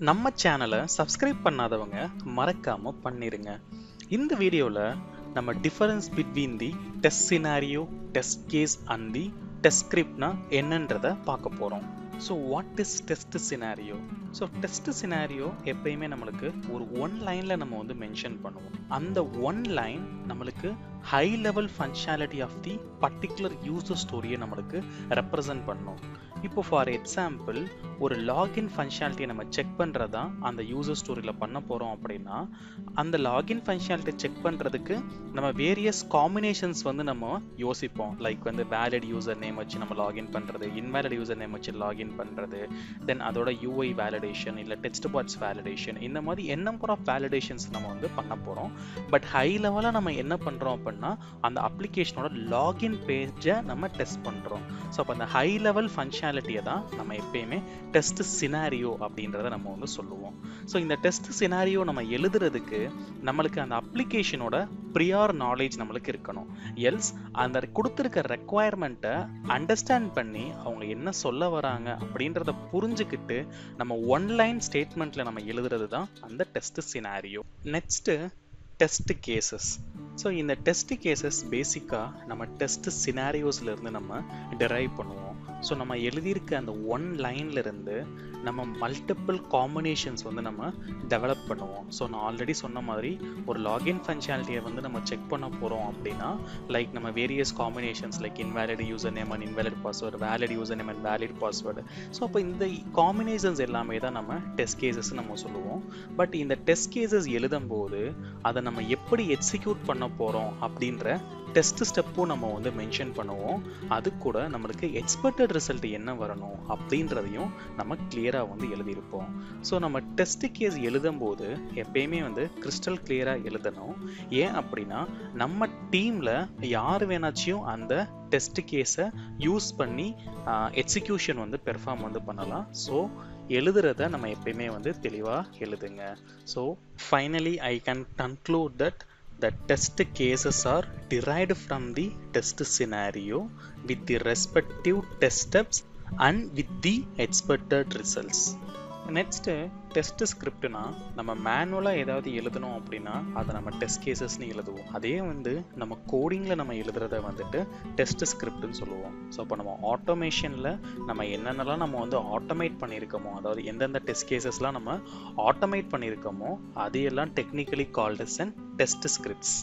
நம்ம சேனலை சப்ஸ்கிரைப் பண்ணாதவங்க மறக்காம பண்ணிருங்க. இந்த வீடியோல நம்ம difference between the test scenario, test case and the test ஸ்கிரிப்ட்னா என்னன்றத பார்க்க போறோம். So what is test scenario? So test scenario எப்பயுமே நம்மளுக்கு ஒரு ஒன் லைனில் நம்ம வந்து மென்ஷன் பண்ணுவோம். அந்த ஒன் லைன் நம்மளுக்கு high level functionality of the particular user ஸ்டோரியை நம்மளுக்கு ரெப்ரசன்ட் பண்ணும். இப்போ ஃபார் எக்ஸாம்பிள் ஒரு லாகின் ஃபங்க்ஷனாலிட்டியை நம்ம செக் பண்ணுறதா அந்த யூசர் ஸ்டோரியில் பண்ண போகிறோம் அப்படின்னா, அந்த லாகின் ஃபங்க்ஷனாலிட்டி செக் பண்ணுறதுக்கு நம்ம வேரியஸ் காம்பினேஷன்ஸ் வந்து நம்ம யோசிப்போம். லைக் வந்து வேலிட் யூசர் நேம் வச்சு நம்ம லாகின் பண்ணுறது, இன்வேலிட் யூசர் நேம் வச்சு லாகின் பண்ணுறது, தென் அதோட யூஐ வேலிடேஷன் இல்லை டெக்ஸ்ட் பாக்ஸ் வேலிடேஷன், இந்த மாதிரி நம்பர் ஆஃப் வேலிடேஷன்ஸ் நம்ம வந்து பண்ண போகிறோம். பட் ஹை லெவலாக நம்ம என்ன பண்ணுறோம் அப்படின்னா அந்த அப்ளிகேஷனோட லாகின் பேஜை நம்ம டெஸ்ட் பண்ணுறோம். ஸோ அப்போ அந்த ஹை லெவல் ஃபங்க்ஷனாலிட்டியை தான் நம்ம எப்பயுமே டெஸ்ட் சினாரியோ அப்படின்றத நம்ம வந்து சொல்லுவோம். ஸோ இந்த டெஸ்ட் சினாரியோ நம்ம எழுதுறதுக்கு நம்மளுக்கு அந்த அப்ளிகேஷனோட ப்ரியார் நாலேஜ் நம்மளுக்கு இருக்கணும். எல்ஸ் அந்த கொடுத்துருக்க ரெக்குவயர்மெண்ட்டை அண்டர்ஸ்டாண்ட் பண்ணி அவங்க என்ன சொல்ல வராங்க அப்படின்றத புரிஞ்சுக்கிட்டு நம்ம ஒன் லைன் ஸ்டேட்மெண்ட்ல நம்ம எழுதுறது தான் அந்த test scenario. Next test cases. So இந்த டெஸ்ட் கேசஸ் பேசிக்காக நம்ம டெஸ்ட் சினாரியோஸ்ல இருந்து நம்ம டெரைவ் பண்ணுவோம். ஸோ நம்ம எழுதியிருக்க அந்த ஒன் லைன்ல இருந்து நம்ம மல்டிபிள் காம்பினேஷன்ஸ் வந்து நம்ம டெவலப் பண்ணுவோம். ஸோ நான் ஆல்ரெடி சொன்ன மாதிரி ஒரு லாகின் ஃபங்க்ஷனாலிட்டியை வந்து நம்ம செக் பண்ண போகிறோம் அப்படின்னா, லைக் நம்ம various combinations like invalid user name and invalid password, valid user name and valid password. So அப்போ இந்த காம்பினேஷன்ஸ் எல்லாமே தான் நம்ம டெஸ்ட் கேசஸ் நம்ம சொல்லுவோம். பட் இந்த டெஸ்ட் கேசஸ் எழுதும் போது அதை நம்ம எப்படி எக்ஸிக்யூட் பண்ண போகிறோம் அப்படின்ற டெஸ்ட் ஸ்டெப்பும் நம்ம வந்து மென்ஷன் பண்ணுவோம். அது கூட நம்மளுக்கு எக்ஸ்பெக்டட் ரிசல்ட் என்ன வரணும் அப்படின்றதையும் நம்ம கிளியராக வந்து எழுதியிருப்போம். ஸோ நம்ம டெஸ்ட் கேஸ் எழுதும் போது எப்பயுமே வந்து கிறிஸ்டல் கிளியராக எழுதணும். ஏன் அப்படின்னா நம்ம டீமில் யார் வேணாச்சும் அந்த டெஸ்ட் கேஸை யூஸ் பண்ணி எக்ஸிக்யூஷன் வந்து பெர்ஃபார்ம் வந்து பண்ணலாம். ஸோ எழுதுறத நம்ம எப்பயுமே வந்து தெளிவாக எழுதுங்க. So finally I can conclude that the test cases are derived from the test scenario with the respective test steps and with the expected results. Next test ஸ்கிரிப்ட்னா நம்ம மேனுவலாக ஏதாவது எழுதணும் அப்படின்னா அதை நம்ம டெஸ்ட் கேசஸ்ன்னு எழுதுவோம். அதே வந்து நம்ம கோடிங்கில் நம்ம எழுதுறத வந்துட்டு டெஸ்ட் ஸ்கிரிப்ட்னு சொல்லுவோம். ஸோ அப்போ நம்ம ஆட்டோமேஷனில் நம்ம என்னென்னலாம் நம்ம வந்து ஆட்டோமேட் பண்ணியிருக்கோமோ, அதாவது எந்தெந்த டெஸ்ட் கேசஸ்லாம் நம்ம ஆட்டோமேட் பண்ணியிருக்கோமோ அதையெல்லாம் technically called as an test scripts.